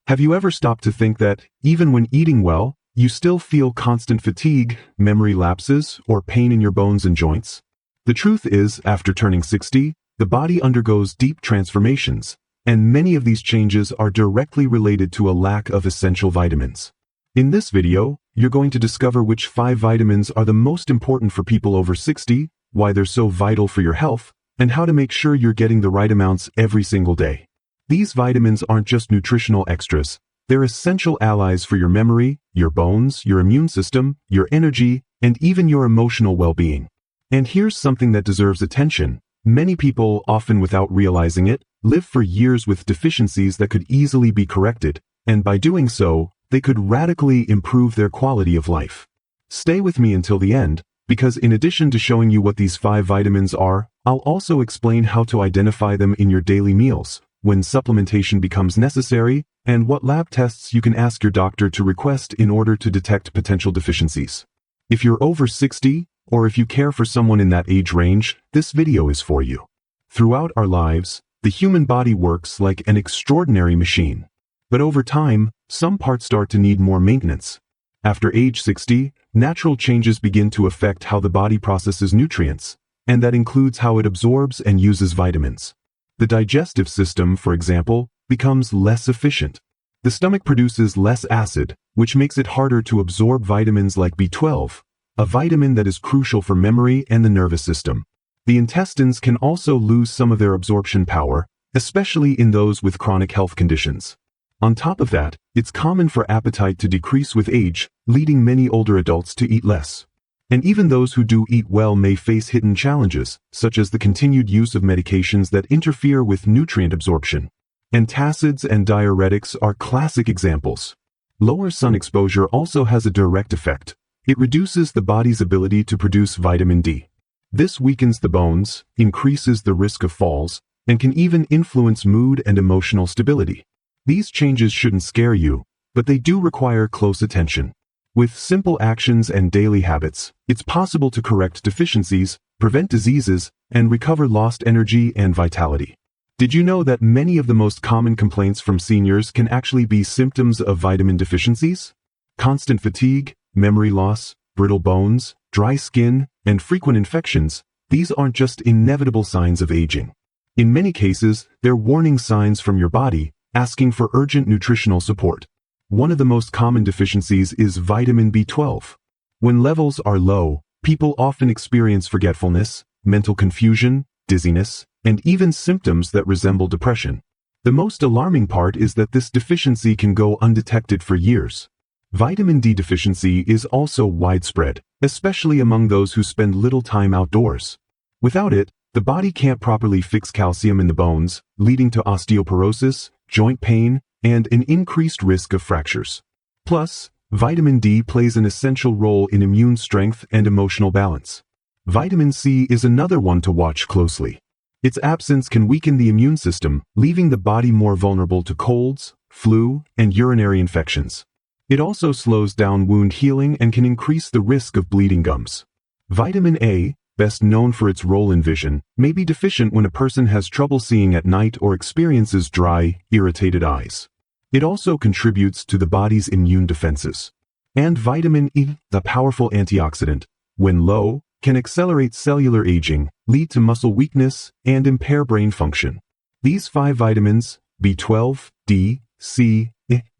Have you ever stopped to think that, even when eating well, you still feel constant fatigue, memory lapses, or pain in your bones and joints? The truth is, after turning 60, the body undergoes deep transformations, and many of these changes are directly related to a lack of essential vitamins. In this video, you're going to discover which 5 vitamins are the most important for people over 60, why they're so vital for your health, and how to make sure you're getting the right amounts every single day. These vitamins aren't just nutritional extras. They're essential allies for your memory, your bones, your immune system, your energy, and even your emotional well-being. And here's something that deserves attention. Many people, often without realizing it, live for years with deficiencies that could easily be corrected, and by doing so, they could radically improve their quality of life. Stay with me until the end, because in addition to showing you what these 5 vitamins are, I'll also explain how to identify them in your daily meals, when supplementation becomes necessary, and what lab tests you can ask your doctor to request in order to detect potential deficiencies. If you're over 60, or if you care for someone in that age range, this video is for you. Throughout our lives, the human body works like an extraordinary machine. But over time, some parts start to need more maintenance. After age 60, natural changes begin to affect how the body processes nutrients, and that includes how it absorbs and uses vitamins. The digestive system, for example, becomes less efficient. The stomach produces less acid, which makes it harder to absorb vitamins like B12, a vitamin that is crucial for memory and the nervous system. The intestines can also lose some of their absorption power, especially in those with chronic health conditions. On top of that, it's common for appetite to decrease with age, leading many older adults to eat less. And even those who do eat well may face hidden challenges, such as the continued use of medications that interfere with nutrient absorption. Antacids and diuretics are classic examples. Lower sun exposure also has a direct effect. It reduces the body's ability to produce vitamin D. This weakens the bones, increases the risk of falls, and can even influence mood and emotional stability. These changes shouldn't scare you, but they do require close attention. With simple actions and daily habits, it's possible to correct deficiencies, prevent diseases, and recover lost energy and vitality. Did you know that many of the most common complaints from seniors can actually be symptoms of vitamin deficiencies? Constant fatigue, memory loss, brittle bones, dry skin, and frequent infections, these aren't just inevitable signs of aging. In many cases, they're warning signs from your body, asking for urgent nutritional support. One of the most common deficiencies is vitamin B12. When levels are low, people often experience forgetfulness, mental confusion, dizziness, and even symptoms that resemble depression. The most alarming part is that this deficiency can go undetected for years. Vitamin D deficiency is also widespread, especially among those who spend little time outdoors. Without it, the body can't properly fix calcium in the bones, leading to osteoporosis, joint pain, and an increased risk of fractures. Plus, vitamin D plays an essential role in immune strength and emotional balance. Vitamin C is another one to watch closely. Its absence can weaken the immune system, leaving the body more vulnerable to colds, flu, and urinary infections. It also slows down wound healing and can increase the risk of bleeding gums. Vitamin A, best known for its role in vision, may be deficient when a person has trouble seeing at night or experiences dry, irritated eyes. It also contributes to the body's immune defenses. And vitamin E, the powerful antioxidant, when low, can accelerate cellular aging, lead to muscle weakness, and impair brain function. These 5 vitamins, B12, D, C,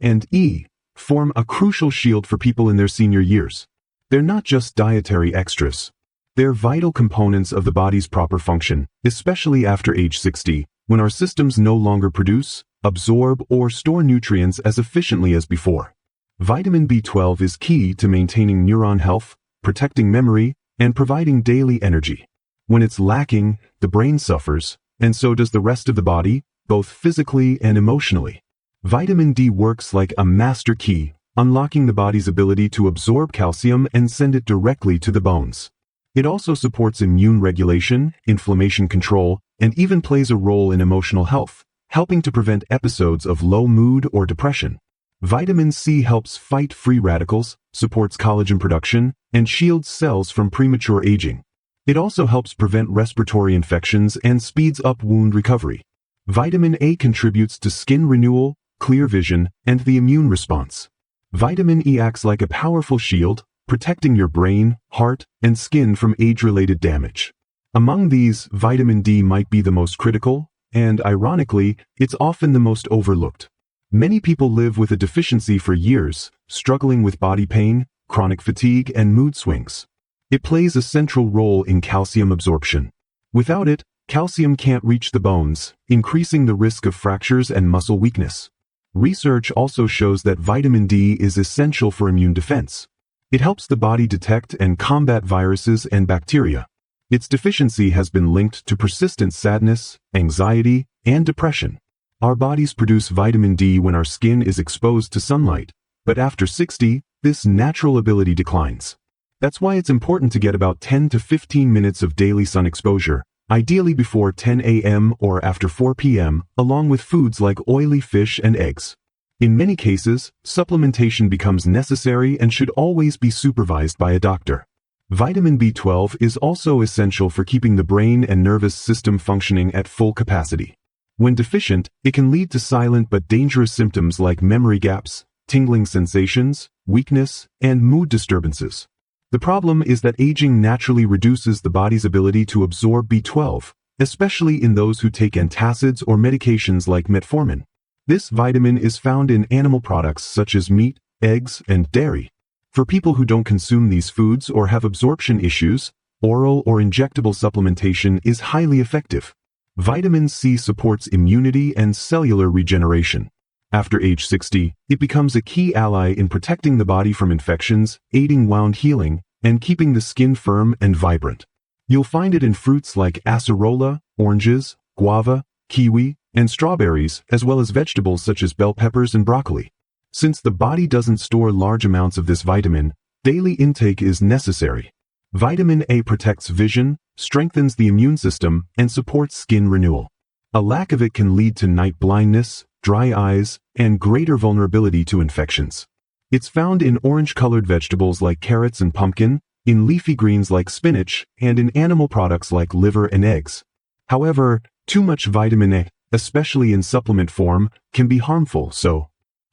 and E, form a crucial shield for people in their senior years. They're not just dietary extras. They're vital components of the body's proper function, especially after age 60, when our systems no longer produce, absorb, or store nutrients as efficiently as before. Vitamin B12 is key to maintaining neuron health, protecting memory, and providing daily energy. When it's lacking, the brain suffers, and so does the rest of the body, both physically and emotionally. Vitamin D works like a master key, unlocking the body's ability to absorb calcium and send it directly to the bones. It also supports immune regulation, inflammation control, and even plays a role in emotional health, helping to prevent episodes of low mood or depression. Vitamin C helps fight free radicals, supports collagen production, and shields cells from premature aging. It also helps prevent respiratory infections and speeds up wound recovery. Vitamin A contributes to skin renewal, clear vision, and the immune response. Vitamin E acts like a powerful shield, protecting your brain, heart, and skin from age-related damage. Among these, vitamin D might be the most critical, and ironically, it's often the most overlooked. Many people live with a deficiency for years, struggling with body pain, chronic fatigue, and mood swings. It plays a central role in calcium absorption. Without it, calcium can't reach the bones, increasing the risk of fractures and muscle weakness. Research also shows that vitamin D is essential for immune defense. It helps the body detect and combat viruses and bacteria. Its deficiency has been linked to persistent sadness, anxiety, and depression. Our bodies produce vitamin D when our skin is exposed to sunlight, but after 60, this natural ability declines. That's why it's important to get about 10 to 15 minutes of daily sun exposure, ideally before 10 a.m. or after 4 p.m., along with foods like oily fish and eggs. In many cases, supplementation becomes necessary and should always be supervised by a doctor. Vitamin B12 is also essential for keeping the brain and nervous system functioning at full capacity. When deficient, it can lead to silent but dangerous symptoms like memory gaps, tingling sensations, weakness, and mood disturbances. The problem is that aging naturally reduces the body's ability to absorb B12, especially in those who take antacids or medications like metformin. This vitamin is found in animal products such as meat, eggs, and dairy. For people who don't consume these foods or have absorption issues, oral or injectable supplementation is highly effective. Vitamin C supports immunity and cellular regeneration. After age 60, it becomes a key ally in protecting the body from infections, aiding wound healing, and keeping the skin firm and vibrant. You'll find it in fruits like acerola, oranges, guava, kiwi, and strawberries, as well as vegetables such as bell peppers and broccoli. Since the body doesn't store large amounts of this vitamin, daily intake is necessary. Vitamin A protects vision, strengthens the immune system, and supports skin renewal. A lack of it can lead to night blindness, dry eyes, and greater vulnerability to infections. It's found in orange-colored vegetables like carrots and pumpkin, in leafy greens like spinach, and in animal products like liver and eggs. However, too much vitamin A, especially in supplement form, can be harmful, so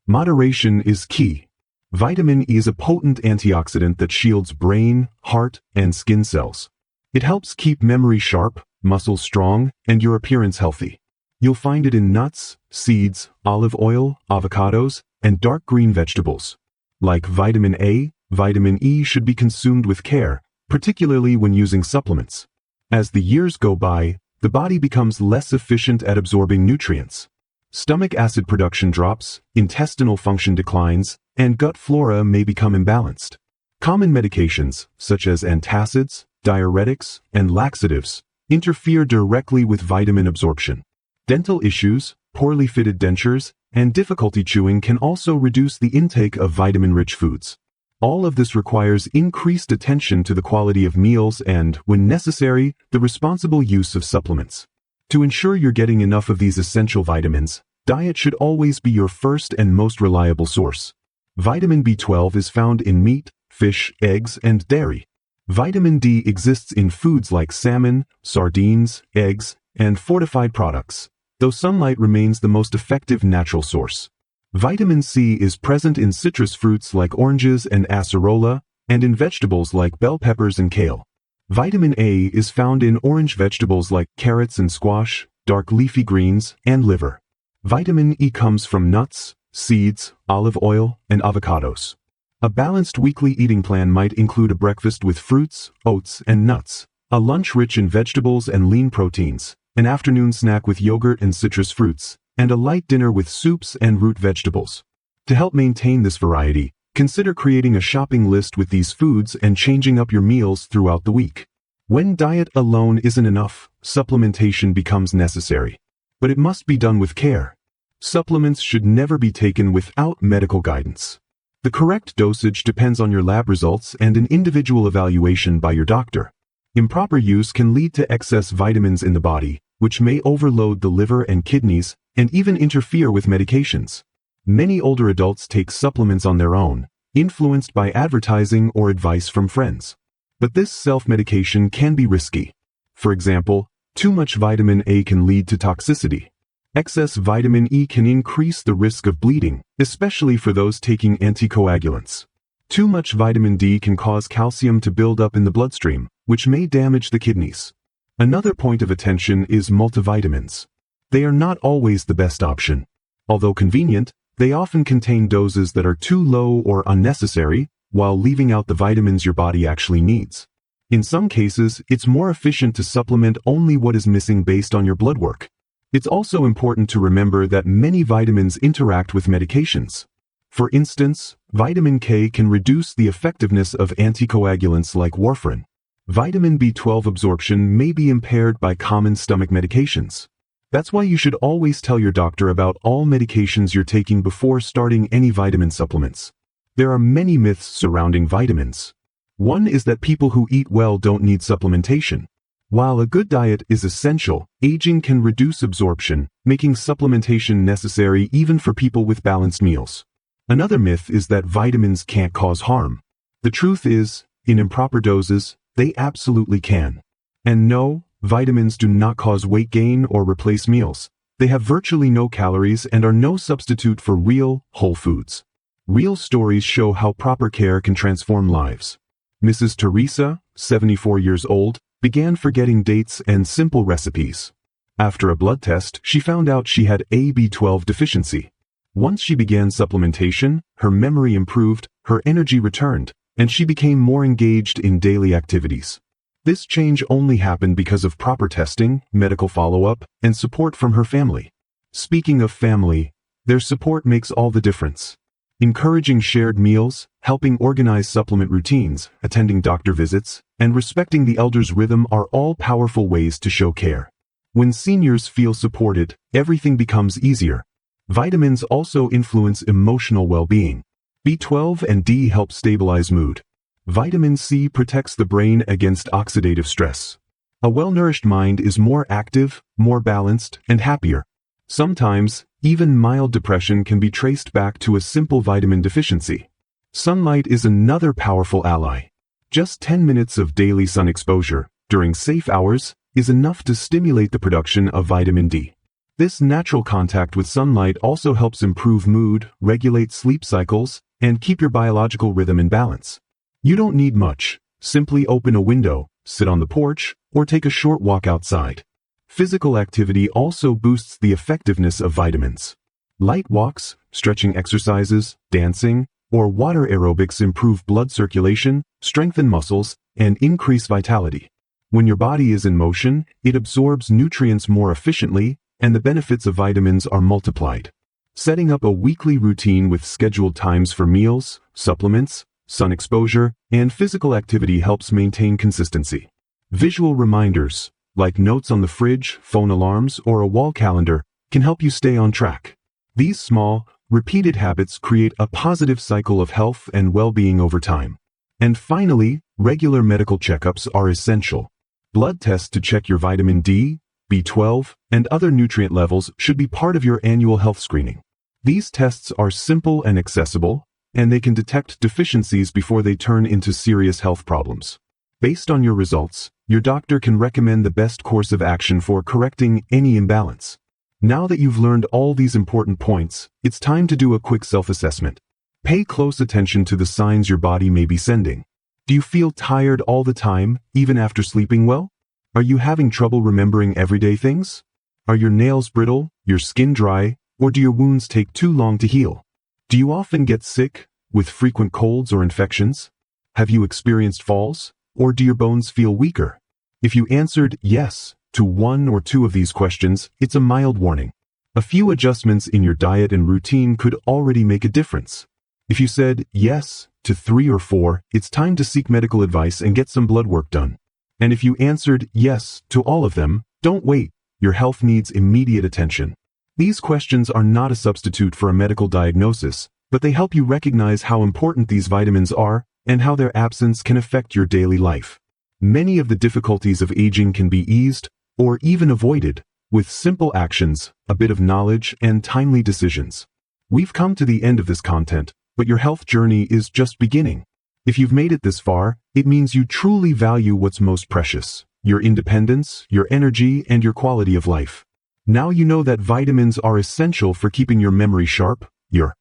moderation is key. Vitamin E is a potent antioxidant that shields brain, heart, and skin cells. It helps keep memory sharp, muscles strong, and your appearance healthy. You'll find it in nuts, seeds, olive oil, avocados, and dark green vegetables. Like vitamin A, vitamin E should be consumed with care, particularly when using supplements. As the years go by, the body becomes less efficient at absorbing nutrients. Stomach acid production drops, intestinal function declines, and gut flora may become imbalanced. Common medications, such as antacids, diuretics, and laxatives, interfere directly with vitamin absorption. Dental issues, poorly fitted dentures, and difficulty chewing can also reduce the intake of vitamin-rich foods. All of this requires increased attention to the quality of meals and, when necessary, the responsible use of supplements. To ensure you're getting enough of these essential vitamins, diet should always be your first and most reliable source. Vitamin B12 is found in meat, fish, eggs, and dairy. Vitamin D exists in foods like salmon, sardines, eggs, and fortified products, though sunlight remains the most effective natural source. Vitamin C is present in citrus fruits like oranges and acerola, and in vegetables like bell peppers and kale. Vitamin A is found in orange vegetables like carrots and squash, dark leafy greens, and liver. Vitamin E comes from nuts, seeds, olive oil, and avocados. A balanced weekly eating plan might include a breakfast with fruits, oats, and nuts, a lunch rich in vegetables and lean proteins, an afternoon snack with yogurt and citrus fruits, and a light dinner with soups and root vegetables. To help maintain this variety, consider creating a shopping list with these foods and changing up your meals throughout the week. When diet alone isn't enough, supplementation becomes necessary. But it must be done with care. Supplements should never be taken without medical guidance. The correct dosage depends on your lab results and an individual evaluation by your doctor. Improper use can lead to excess vitamins in the body, which may overload the liver and kidneys, and even interfere with medications. Many older adults take supplements on their own, influenced by advertising or advice from friends. But this self-medication can be risky. For example, too much vitamin A can lead to toxicity. Excess vitamin E can increase the risk of bleeding, especially for those taking anticoagulants. Too much vitamin D can cause calcium to build up in the bloodstream, which may damage the kidneys. Another point of attention is multivitamins. They are not always the best option. Although convenient, they often contain doses that are too low or unnecessary, while leaving out the vitamins your body actually needs. In some cases, it's more efficient to supplement only what is missing based on your blood work. It's also important to remember that many vitamins interact with medications. For instance, vitamin K can reduce the effectiveness of anticoagulants like warfarin. Vitamin B12 absorption may be impaired by common stomach medications. That's why you should always tell your doctor about all medications you're taking before starting any vitamin supplements. There are many myths surrounding vitamins. One is that people who eat well don't need supplementation. While a good diet is essential, aging can reduce absorption, making supplementation necessary even for people with balanced meals. Another myth is that vitamins can't cause harm. The truth is, in improper doses, they absolutely can. And no, vitamins do not cause weight gain or replace meals. They have virtually no calories and are no substitute for real, whole foods. Real stories show how proper care can transform lives. Mrs. Teresa, 74 years old, began forgetting dates and simple recipes. After a blood test, she found out she had a B12 deficiency. Once she began supplementation, her memory improved, her energy returned, and she became more engaged in daily activities. This change only happened because of proper testing, medical follow-up, and support from her family. Speaking of family, their support makes all the difference. Encouraging shared meals, helping organize supplement routines, attending doctor visits, and respecting the elders' rhythm are all powerful ways to show care. When seniors feel supported, everything becomes easier. Vitamins also influence emotional well-being. B12 and D help stabilize mood. Vitamin C protects the brain against oxidative stress. A well-nourished mind is more active, more balanced, and happier. Sometimes, even mild depression can be traced back to a simple vitamin deficiency. Sunlight is another powerful ally. Just 10 minutes of daily sun exposure, during safe hours, is enough to stimulate the production of vitamin D. This natural contact with sunlight also helps improve mood, regulate sleep cycles, and keep your biological rhythm in balance. You don't need much. Simply open a window, sit on the porch, or take a short walk outside. Physical activity also boosts the effectiveness of vitamins. Light walks, stretching exercises, dancing, or water aerobics improve blood circulation, strengthen muscles, and increase vitality. When your body is in motion, it absorbs nutrients more efficiently, and the benefits of vitamins are multiplied. Setting up a weekly routine with scheduled times for meals, supplements, sun exposure, and physical activity helps maintain consistency. Visual reminders, like notes on the fridge, phone alarms, or a wall calendar, can help you stay on track. These small, repeated habits create a positive cycle of health and well-being over time. And finally, regular medical checkups are essential. Blood tests to check your vitamin D, B12, and other nutrient levels should be part of your annual health screening. These tests are simple and accessible, and they can detect deficiencies before they turn into serious health problems. Based on your results, your doctor can recommend the best course of action for correcting any imbalance. Now that you've learned all these important points, it's time to do a quick self-assessment. Pay close attention to the signs your body may be sending. Do you feel tired all the time, even after sleeping well? Are you having trouble remembering everyday things? Are your nails brittle, your skin dry, or do your wounds take too long to heal? Do you often get sick, with frequent colds or infections? Have you experienced falls, or do your bones feel weaker? If you answered yes to one or two of these questions, it's a mild warning. A few adjustments in your diet and routine could already make a difference. If you said yes to 3 or 4, it's time to seek medical advice and get some blood work done. And if you answered yes to all of them, don't wait. Your health needs immediate attention. These questions are not a substitute for a medical diagnosis, but they help you recognize how important these vitamins are and how their absence can affect your daily life. Many of the difficulties of aging can be eased or even avoided with simple actions, a bit of knowledge, and timely decisions. We've come to the end of this content, but your health journey is just beginning. If you've made it this far, it means you truly value what's most precious: your independence, your energy, and your quality of life. Now you know that vitamins are essential for keeping your memory sharp, your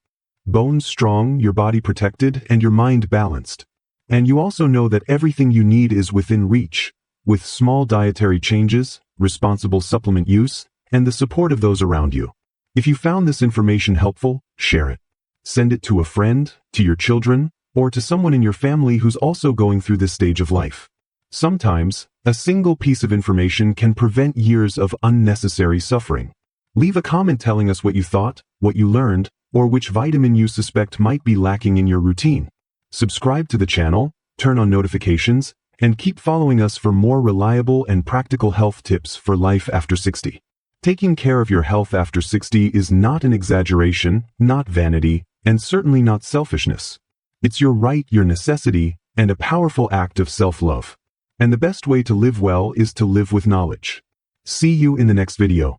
bones strong, your body protected, and your mind balanced. And you also know that everything you need is within reach, with small dietary changes, responsible supplement use, and the support of those around you. If you found this information helpful, share it. Send it to a friend, to your children, or to someone in your family who's also going through this stage of life. Sometimes, a single piece of information can prevent years of unnecessary suffering. Leave a comment telling us what you thought, what you learned, or which vitamin you suspect might be lacking in your routine. Subscribe to the channel, turn on notifications, and keep following us for more reliable and practical health tips for life after 60. Taking care of your health after 60 is not an exaggeration, not vanity, and certainly not selfishness. It's your right, your necessity, and a powerful act of self-love. And the best way to live well is to live with knowledge. See you in the next video.